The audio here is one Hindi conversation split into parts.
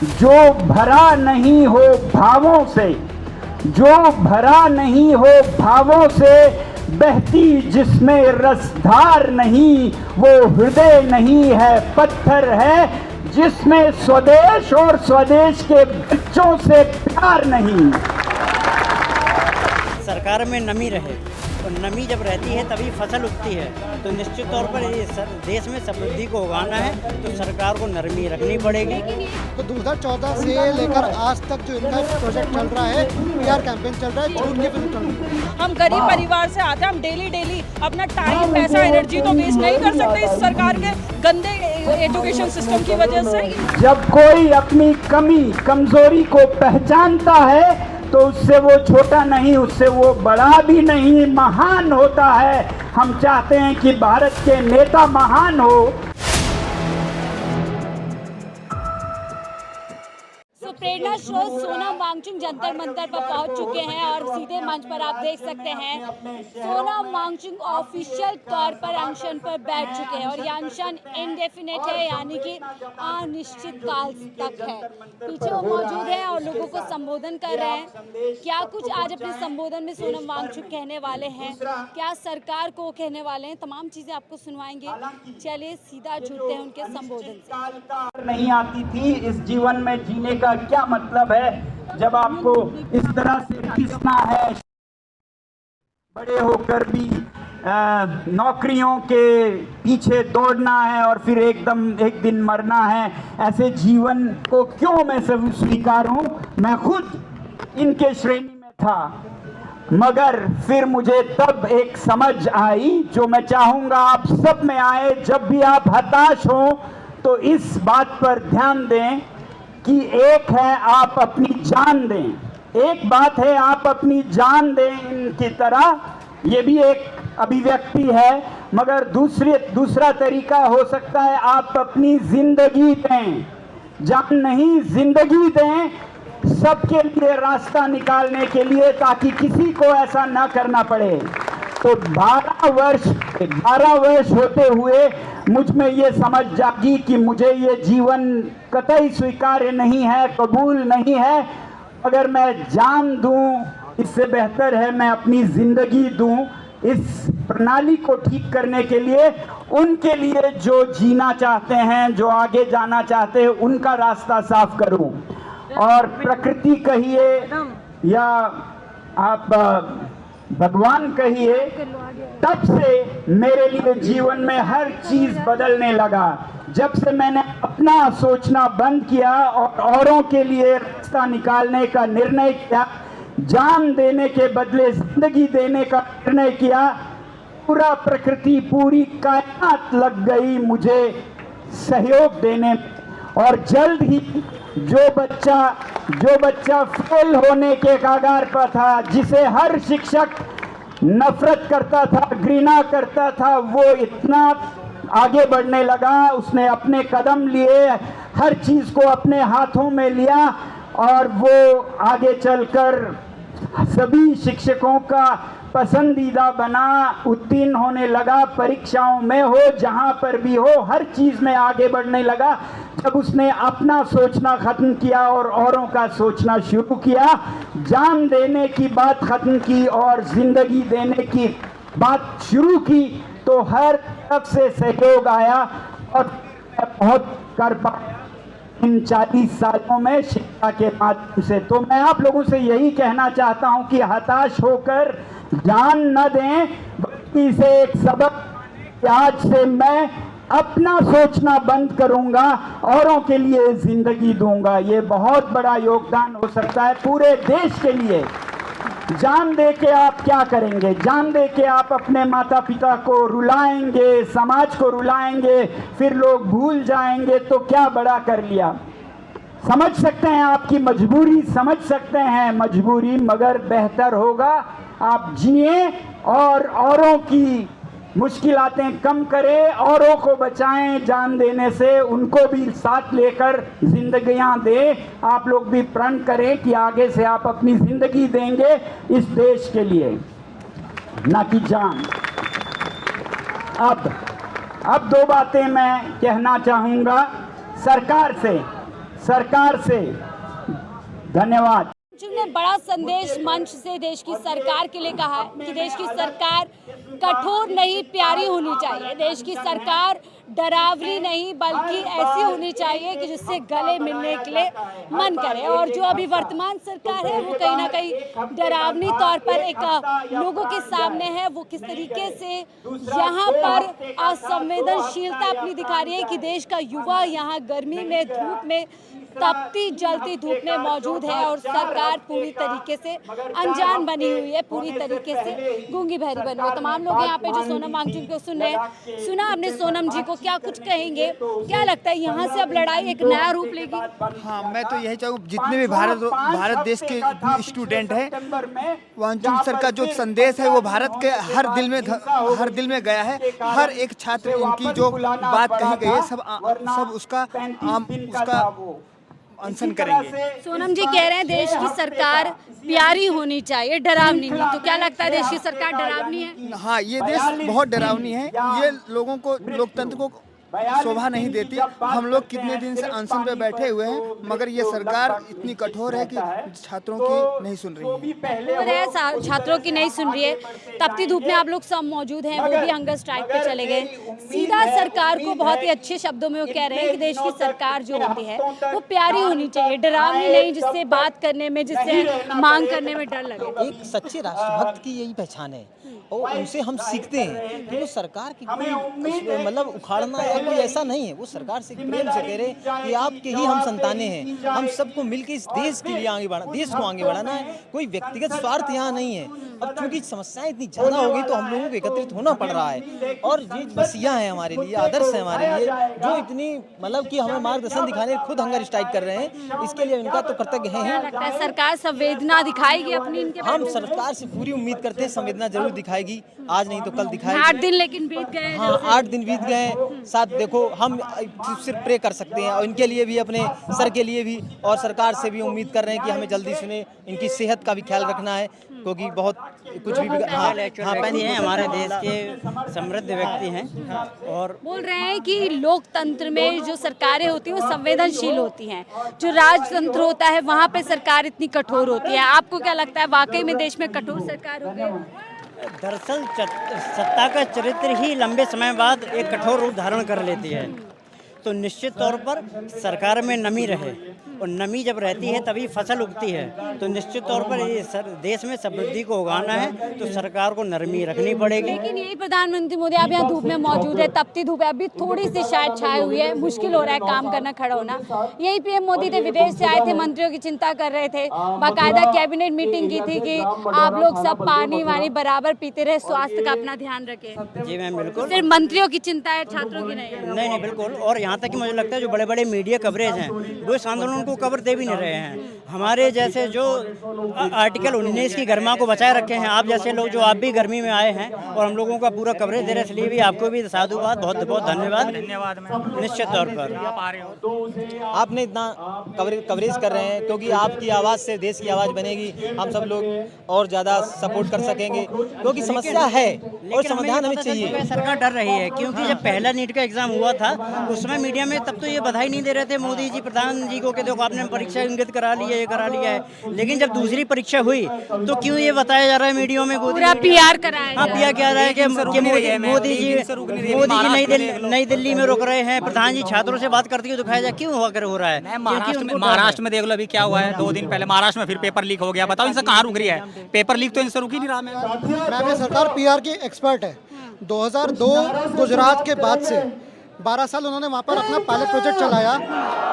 जो भरा नहीं हो भावों से, जो भरा नहीं हो भावों से, बहती जिसमें रसधार नहीं, वो हृदय नहीं है पत्थर है, जिसमें स्वदेश और स्वदेश के बच्चों से प्यार नहीं। सरकार में नमी रहे, और नमी जब रहती है तभी फसल उगती है। तो निश्चित तौर पर ये देश में समृद्धि को उगाना है तो सरकार को नरमी रखनी पड़ेगी। तो 2014 से लेकर आज तक जो इनका प्रोजेक्ट चल रहा है, पीआर कैंपेन चल रहा है, झूठ की फिल्म चल रही है। हम गरीब परिवार से आते हैं, हम डेली अपना टाइम, पैसा, एनर्जी तो वेस्ट नहीं कर सकते इस सरकार के गंदे एजुकेशन सिस्टम की वजह से। जब कोई अपनी कमी कमजोरी को पहचानता है तो उससे वो छोटा नहीं, उससे वो बड़ा भी नहीं, महान होता है। हम चाहते हैं कि भारत के नेता महान हो। प्रेरणा स्रोत सोनम वांगचुक जंतर मंतर पर पहुंच चुके हैं और सीधे मंच पर आप देख सकते हैं सोनम वांगचुक ऑफिशियल तौर पर अनशन पर बैठ चुके हैं और ये अनशन इंडेफिनेट है, यानी कि अनिश्चित काल तक है। पीछे वो मौजूद है और लोगों को संबोधन कर रहे हैं। क्या कुछ आज अपने संबोधन में सोनम वांगचुक कहने वाले हैं, क्या सरकार को कहने वाले हैं, तमाम चीजें आपको सुनवाएंगे। चलिए सीधा जुड़ते हैं उनके संबोधन से। नहीं आती थी इस जीवन में जीने का क्या मतलब है जब आपको इस तरह से पिसना है, बड़े होकर भी नौकरियों के पीछे दौड़ना है और फिर एक दिन मरना है। ऐसे जीवन को क्यों मैं सब स्वीकारूं? मैं खुद इनके श्रेणी में था, मगर फिर मुझे तब एक समझ आई जो मैं चाहूंगा आप सब में आए। जब भी आप हताश हो तो इस बात पर ध्यान दें कि एक है आप अपनी जान दें, एक बात है आप अपनी जान दें इनकी तरह, ये भी एक अभिव्यक्ति है, मगर दूसरा तरीका हो सकता है आप अपनी जिंदगी दें, जान नहीं जिंदगी दें सबके लिए रास्ता निकालने के लिए, ताकि किसी को ऐसा ना करना पड़े। तो 12 वर्ष होते हुए मुझ में ये समझ जागी कि मुझे ये जीवन कतई स्वीकार्य नहीं है, कबूल नहीं है। अगर मैं जान दूं इससे बेहतर है मैं अपनी जिंदगी दूं इस प्रणाली को ठीक करने के लिए, उनके लिए जो जीना चाहते हैं, जो आगे जाना चाहते हैं, उनका रास्ता साफ करूं। और प्रकृति कहिए या आप भगवान कहिए, तब से मेरे लिए जीवन में हर चीज बदलने लगा। जब से मैंने अपना सोचना बंद किया और औरों के लिए रास्ता निकालने का निर्णय किया, जान देने के बदले जिंदगी देने का निर्णय किया, पूरा प्रकृति, पूरी कायनात लग गई मुझे सहयोग देने। और जल्द ही जो बच्चा फेल होने के कगार पर था, जिसे हर शिक्षक नफरत करता था, घृणा करता था, वो इतना आगे बढ़ने लगा, उसने अपने कदम लिए, हर चीज को अपने हाथों में लिया और वो आगे चलकर सभी शिक्षकों का पसंदीदा बना, उत्तीर्ण होने लगा, परीक्षाओं में हो, जहां पर भी हो, हर चीज में आगे बढ़ने लगा। जब उसने अपना सोचना खत्म किया और औरों का सोचना शुरू किया, जान देने की बात खत्म की और जिंदगी देने की बात शुरू की, तो हर तरफ से सहयोग आया और बहुत कर पाया इन 40 सालों में शिक्षा के माध्यम से। तो मैं आप लोगों से यही कहना चाहता हूं कि हताश होकर जान न दें, बल्कि इसे एक सबक, आज से मैं अपना सोचना बंद करूंगा, औरों के लिए जिंदगी दूंगा। ये बहुत बड़ा योगदान हो सकता है पूरे देश के लिए। जान दे के आप क्या करेंगे? जान दे के आप अपने माता पिता को रुलाएंगे, समाज को रुलाएंगे, फिर लोग भूल जाएंगे, तो क्या बड़ा कर लिया? समझ सकते हैं आपकी मजबूरी, समझ सकते हैं मजबूरी, मगर बेहतर होगा आप जिए और औरों की मुश्किलातें कम करें, औरों को बचाएं जान देने से, उनको भी साथ लेकर जिंदगियां दें। आप लोग भी प्रण करें कि आगे से आप अपनी जिंदगी देंगे इस देश के लिए, ना कि जान। अब 2 बातें मैं कहना चाहूँगा सरकार से। सरकार से। धन्यवाद। ने बड़ा संदेश मंच से देश की सरकार के लिए कहा है कि देश की सरकार कठोर नहीं प्यारी होनी चाहिए, देश की सरकार डरावनी नहीं बल्कि ऐसी होनी चाहिए कि जिससे गले मिलने के लिए मन करे। और जो अभी वर्तमान सरकार है वो कहीं ना कहीं डरावनी तौर पर एक लोगों के सामने है, वो किस तरीके से यहाँ पर असंवेदनशीलता अपनी दिखा रही है कि देश का युवा यहाँ गर्मी में धूप में तपती जलती धूप में मौजूद है और सरकार पूरी तरीके से अनजान बनी हुई है, पूरी तरीके से गूंगी बहरी बनी हुई है। तमाम लोग यहाँ पे जो सोनम वांगचुक को सुन रहे हैं, सुना आपने सोनम जी को, क्या कुछ कहेंगे? क्या लगता है यहाँ से अब लड़ाई एक नया रूप लेगी? हाँ, मैं तो यही चाहूँ जितने भी भारत देश के स्टूडेंट हैं, वांगचुक सर का जो संदेश है वो भारत के हर दिल में गया है। हर एक छात्र उनकी जो बात कही गई है सब उसका अनशन करेंगे। सोनम जी कह रहे हैं देश की सरकार प्यारी होनी चाहिए, डरावनी नहीं। तो क्या लगता है देश की सरकार डरावनी है? हाँ, ये देश बहुत डरावनी है। ये लोगों को, लोकतंत्र को शोभा नहीं देती। हम लोग कितने दिन से अनशन पे बैठे हुए हैं, मगर ये सरकार इतनी कठोर है कि छात्रों की नहीं सुन रही है। छात्रों की नहीं सुन रही है। तपती धूप में आप लोग सब मौजूद हैं, वो भी हंगर स्ट्राइक पे चले गए। सीधा सरकार को बहुत ही अच्छे शब्दों में वो कह रहे हैं कि देश की सरकार जो होती है वो प्यारी होनी चाहिए, डरावनी नहीं, जिससे बात करने में, जिससे मांग करने में डर लगे। एक सच्चे राष्ट्रभक्त की यही पहचान है और उनसे हम सीखते हैं कि वो सरकार की कोई मतलब उखाड़ना या कोई ऐसा नहीं है। वो सरकार से प्रेम से कह रहे हैं कि आपके ही हम संतानें हैं, हम सबको मिलकर इस देश के लिए आगे बढ़ा, देश को आगे बढ़ाना है। कोई व्यक्तिगत स्वार्थ यहाँ नहीं है। अब चूंकि समस्याएं इतनी ज़्यादा हो गई तो हम लोगों को एकत्रित होना पड़ रहा है और ये वसीया है हमारे लिए, आदर्श है हमारे लिए, जो इतनी मतलब कि हमें मार्गदर्शन दिखाने खुद हंगर स्ट्राइक कर रहे हैं। इसके लिए इनका तो कर्तव्य है ही। सरकार संवेदना दिखाएगी अपनी इनके? हम सरकार से पूरी उम्मीद करते हैं संवेदना जरूर दिखाएगी, आज नहीं तो कल दिखाएगी। 8 दिन लेकिन बीत गए। हाँ, 8 दिन बीत गए। साथ देखो, हम सिर्फ प्रे कर सकते हैं और इनके लिए भी, अपने सर के लिए भी, और सरकार से भी उम्मीद कर रहे हैं कि हमें जल्दी सुने। इनकी सेहत का भी ख्याल रखना है क्योंकि बहुत कुछ भी हैं, हमारे देश के समृद्ध व्यक्ति हैं और बोल रहे हैं कि लोकतंत्र में जो सरकारें होती हैं वो संवेदनशील होती हैं, जो राजतंत्र होता है वहाँ पे सरकार इतनी कठोर होती है। आपको क्या लगता है वाकई में देश में कठोर सरकार हो गई? दरअसल सत्ता का चरित्र ही लंबे समय बाद एक कठोर रूप धारण कर लेती है। तो निश्चित तौर पर सरकार में नमी रहे और नमी जब रहती है तभी फसल उगती है। तो निश्चित तौर पर ये देश में समृद्धि को उगाना है तो सरकार को नरमी रखनी पड़ेगी। लेकिन यही प्रधानमंत्री मोदी आप यहाँ धूप में मौजूद है, तपती धूप है, अभी थोड़ी सी शायद छाई हुई है, मुश्किल हो रहा है काम करना, खड़ा होना। यही पीएम मोदी थे, विदेश से आए थे, मंत्रियों की चिंता कर रहे थे, बाकायदा कैबिनेट मीटिंग की थी कि आप लोग सब पानी वानी बराबर पीते रहे, स्वास्थ्य का अपना ध्यान रखें। जी मैम, बिल्कुल। सिर्फ मंत्रियों की चिंता है, छात्रों की नहीं है। नहीं, बिल्कुल। और यहाँ तक कि मुझे लगता है जो बड़े बड़े मीडिया कवरेज हैं वो इस आंदोलन को कवर दे भी नहीं रहे हैं। हमारे जैसे जो आर्टिकल 19 की गरिमा को बचाए रखे हैं, आप जैसे लोग जो आप भी गर्मी में आए हैं और हम लोगों का पूरा कवरेज दे रहे हैं, इसलिए भी आपको भी साधुवाद, बहुत बहुत धन्यवाद। निश्चित तौर पर आपने इतना कवरेज कर रहे हैं क्योंकि आपकी आवाज़ से देश की आवाज़ बनेगी। हम सब लोग और ज़्यादा सपोर्ट कर सकेंगे क्योंकि समस्या है और समाधान हमें चाहिए। सरकार डर रही है क्योंकि जब पहला नीट का एग्जाम हुआ था उस समय मीडिया में तब तो ये बधाई नहीं दे रहे थे मोदी जी, प्रधान जी को कि देखो आपने परीक्षा इंगित करा ली है, ये करा लिया है। लेकिन जब दूसरी परीक्षा हुई तो क्यों ये बताया जा रहा है मीडिया में पूरा पीआर कराया? हाँ, पीआर कह रहा है कि मोदी जी नई दिल्ली में रुक रहे हैं, प्रधान जी छात्रों से बात करते हुए दिखाया जाए, क्यों हो रहा है? महाराष्ट्र में देख लो अभी क्या हुआ है, 2 दिन पहले महाराष्ट्र में फिर पेपर लीक हो गया। बताओ इनसे कहाँ रुक रही है? पेपर लीक तो इनसे रुक ही नहीं रहा। मैं सरकार पीआर की एक्सपर्ट है। 2002 गुजरात के बाद से 12 साल उन्होंने वहाँ पर अपना पायलट प्रोजेक्ट चलाया,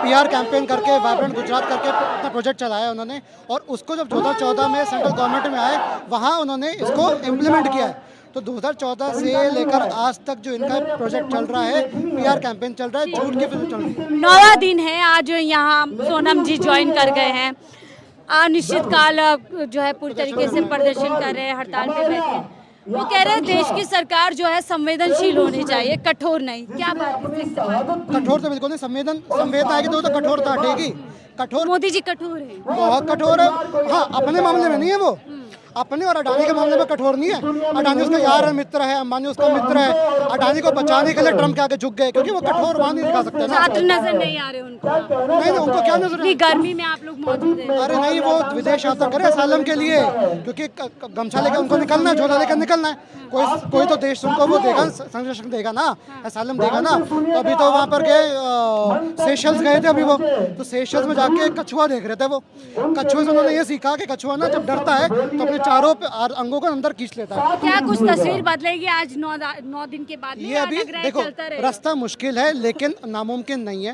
पीआर कैंपेन करके, वाइब्रेंट गुजरात करके अपना प्रोजेक्ट चलाया उन्होंने। और उसको जब 2014 में सेंट्रल गवर्नमेंट में आए वहाँ उन्होंने इसको इम्प्लीमेंट किया है। तो 2014 से लेकर आज तक जो इनका प्रोजेक्ट चल रहा है, पीआर कैंपेन चल रहा है, झूठ की फिल्म चल रही है। 9वां दिन है आज यहाँ सोनम जी ज्वाइन कर गए हैं। अनिश्चितकाल जो है पूरी तरीके से प्रदर्शन कर रहे हैं, हड़ताल पे बैठे हैं। वो कह रहे हैं देश की सरकार जो है संवेदनशील होनी चाहिए, कठोर नहीं। क्या बात है? कठोर तो बिल्कुल नहीं, संवेदना आएगी तो कठोरता हटेगी। कठोर मोदी जी कठोर है, बहुत कठोर है। हाँ, अपने मामले में नहीं है वो, अपने और अडानी के मामले में कठोर नहीं है। अडानी उसका यार है, मित्र है, अंबानी उसका मित्र है। अडानी को बचाने के लिए ट्रम्प के आगे झुक गए क्योंकि वो कठोर वहां नहीं दिखा सकते ना। छात्र नजर नहीं आ रहे उनको। नहीं, उनको क्या नजर इतनी गर्मी में आप लोग मौजूद हैं। अरे नहीं, वो विदेश यात्रा करे असालम के लिए, क्योंकि गमछा लेकर उनको निकलना है, झोला लेकर निकलना है। कोई तो देश उनको वो देगा, संरक्षण देगा ना, असालम देगा ना। तो अभी तो वहाँ पर गए, सेशल्स गए थे अभी वो, तो सेशल्स में जाके कछुआ देख रहे थे। वो कछुए से उन्होंने ये सीखा कि कछुआ ना जब डरता है तो अपने चारों अंगों को अंदर खींच लेता है। क्या कुछ तस्वीर बदलेगी आज 9 दिन के बाद? ये अभी देखो, रास्ता मुश्किल है लेकिन नामुमकिन नहीं है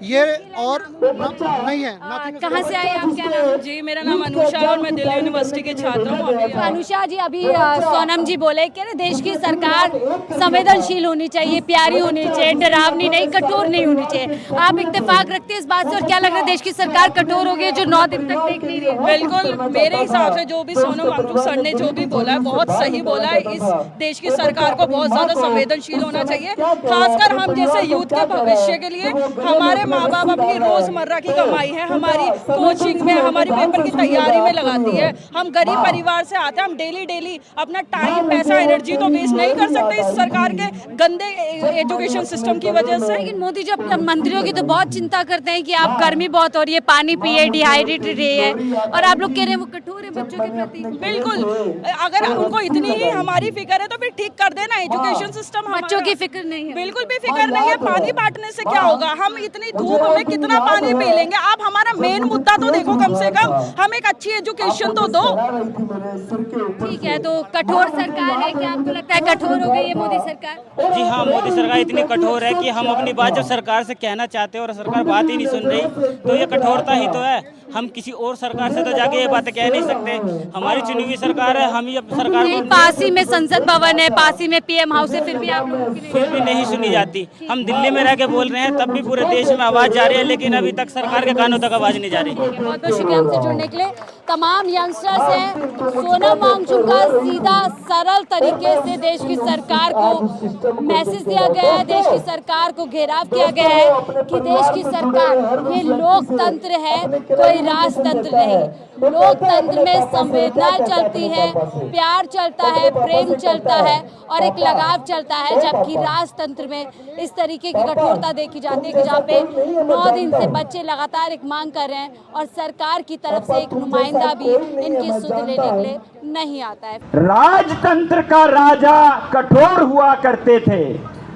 ये, और नहीं है। कहाँ से आए आप? क्या नाम? जी, मेरा नाम अनुषा है और मैं दिल्ली यूनिवर्सिटी की छात्र हूँ। अनुषा जी, अभी सोनम जी बोले कि देश की सरकार संवेदनशील होनी चाहिए, प्यारी होनी चाहिए, डरावनी नहीं, कठोर नहीं होनी चाहिए। आप इत्तेफाक रखते हैं इस बात से? और क्या लग रहा है देश की सरकार कठोर हो गई जो 9 दिन तक देख नहीं रही? बिल्कुल, मेरे हिसाब से जो भी सोनम वांगचुक सर ने जो भी बोला है बहुत सही बोला है। इस देश की सरकार को बहुत ज्यादा संवेदनशील होना चाहिए, खासकर हम जैसे यूथ के भविष्य के लिए। हमारे माँ बाप अपनी रोजमर्रा की कमाई है हमारी कोचिंग में, हमारी पेपर की तैयारी में लगाती है। हम गरीब परिवार से आते हैं, हम डेली अपना टाइम, पैसा, एनर्जी तो वेस्ट नहीं कर सकते इस सरकार के गंदे एजुकेशन सिस्टम की वजह से। लेकिन मोदी जी अपने मंत्रियों की तो बहुत चिंता करते हैं कि आप गर्मी बहुत हो रही है, पानी पिए, डिहाइड्रेटेड है, और आप लोग कह रहे हैं वो कठोर है बच्चों के प्रति। बिल्कुल, अगर उनको इतनी ही हमारी फिक्र है तो फिर ठीक कर देना एजुकेशन सिस्टम। बच्चों की फिक्र नहीं है, बिल्कुल भी फिक्र नहीं है। पानी बांटने से क्या होगा? हम इतनी धूप में कितना पानी पी लेंगे? आप हमारा मेन मुद्दा तो देखो, कम से कम हम एक अच्छी एजुकेशन तो दो। ठीक है, तो कठोर सरकार है, क्या आपको लगता है कठोर हो गई है मोदी सरकार? जी हाँ, मोदी सरकार इतनी कठोर है कि हम अपनी बात जब सरकार से कहना चाहते हैं और सरकार बात ही नहीं सुन रही, तो ये कठोरता ही तो है। हम किसी और सरकार से तो जाके ये बातें कह नहीं सकते। हमारी चुनी हुई सरकार है, हम ही अब सरकार को। पास ही में संसद भवन है, पास ही में पीएम हाउस है, फिर भी आप लोगों की फिर भी नहीं सुनी जाती। हम दिल्ली में रह के बोल रहे हैं, तब भी पूरे देश में आवाज़ जा रही है, लेकिन अभी तक सरकार के कानों तक आवाज़ नहीं जा रही। बहुत बहुत शुक्रिया हमसे जुड़ने के लिए। तमाम यंगस्टर्स हैं, सोनम वांगचुक का सीधा सरल तरीके से देश की सरकार को मैसेज दिया गया है, देश की सरकार को घेराव किया गया है कि देश की सरकार ये लोकतंत्र है, कोई राजतंत्र नहीं। लोकतंत्र में संवेदना चलती है, प्यार चलता है, प्रेम चलता है और एक लगाव चलता है, जबकि राजतंत्र में इस तरीके की कठोरता देखी जाती है कि जहाँ पे 9 दिन से बच्चे लगातार एक मांग कर रहे हैं और सरकार की तरफ से एक नुमाइंदा भी इनकी सुध लेने के लिए नहीं आता है। राजतंत्र का राजा कठोर हुआ करते थे।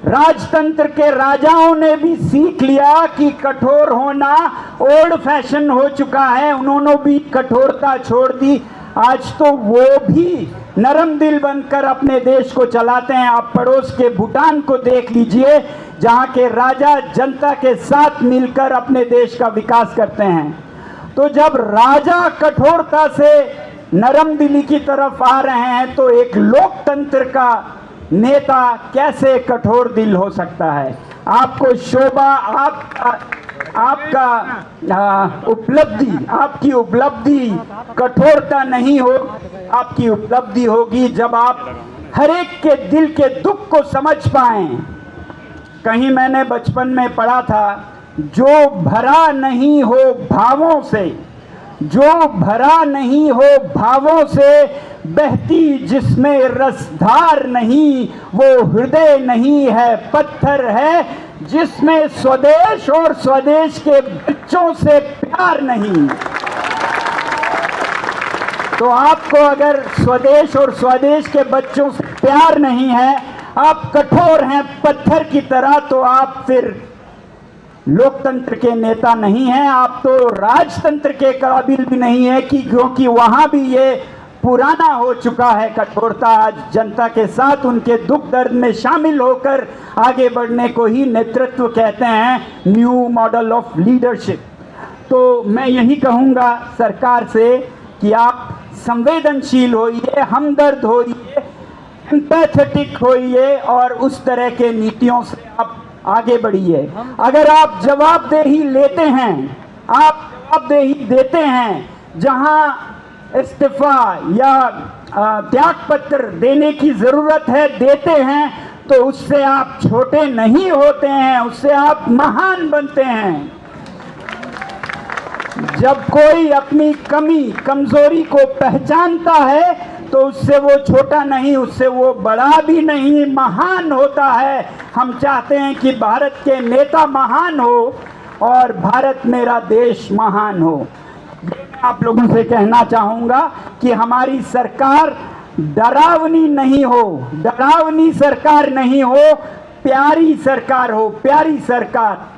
राजतंत्र के राजाओं ने भी सीख लिया कि कठोर होना ओल्ड फैशन हो चुका है, उन्होंने भी कठोरता छोड़ दी। आज तो वो भी नरम दिल बनकर अपने देश को चलाते हैं। आप पड़ोस के भूटान को देख लीजिए, जहाँ के राजा जनता के साथ मिलकर अपने देश का विकास करते हैं। तो जब राजा कठोरता से नरम दिली की तरफ आ रहे हैं, तो एक लोकतंत्र का नेता कैसे कठोर दिल हो सकता है? आपको शोभा, आपकी उपलब्धि कठोरता नहीं हो, आपकी उपलब्धि होगी जब आप हर एक के दिल के दुख को समझ पाएं। कहीं मैंने बचपन में पढ़ा था, जो भरा नहीं हो भावों से, जो भरा नहीं हो भावों से, बहती जिसमें रसधार नहीं, वो हृदय नहीं है पत्थर है, जिसमें स्वदेश और स्वदेश के बच्चों से प्यार नहीं। तो आपको अगर स्वदेश और स्वदेश के बच्चों से प्यार नहीं है, आप कठोर हैं पत्थर की तरह, तो आप फिर लोकतंत्र के नेता नहीं हैं, आप तो राजतंत्र के काबिल भी नहीं है, क्योंकि वहां भी ये पुराना हो चुका है कठोरता। आज जनता के साथ उनके दुख दर्द में शामिल होकर आगे बढ़ने को ही नेतृत्व कहते हैं, न्यू मॉडल ऑफ लीडरशिप। तो मैं यही कहूँगा सरकार से कि आप संवेदनशील होइए, हमदर्द होइए, एम्पैथेटिक होइए और उस तरह के नीतियों से आप आगे बढ़िए। अगर आप जवाबदेही लेते हैं, आप जवाबदेही देते हैं, जहां इस्तीफा या त्याग पत्र देने की जरूरत है देते हैं, तो उससे आप छोटे नहीं होते हैं, उससे आप महान बनते हैं। जब कोई अपनी कमी कमजोरी को पहचानता है तो उससे वो छोटा नहीं, उससे वो बड़ा भी नहीं, महान होता है। हम चाहते हैं कि भारत के नेता महान हो और भारत मेरा देश महान हो। मैं आप लोगों से कहना चाहूँगा कि हमारी सरकार डरावनी नहीं हो, डरावनी सरकार नहीं हो, प्यारी सरकार हो, प्यारी सरकार।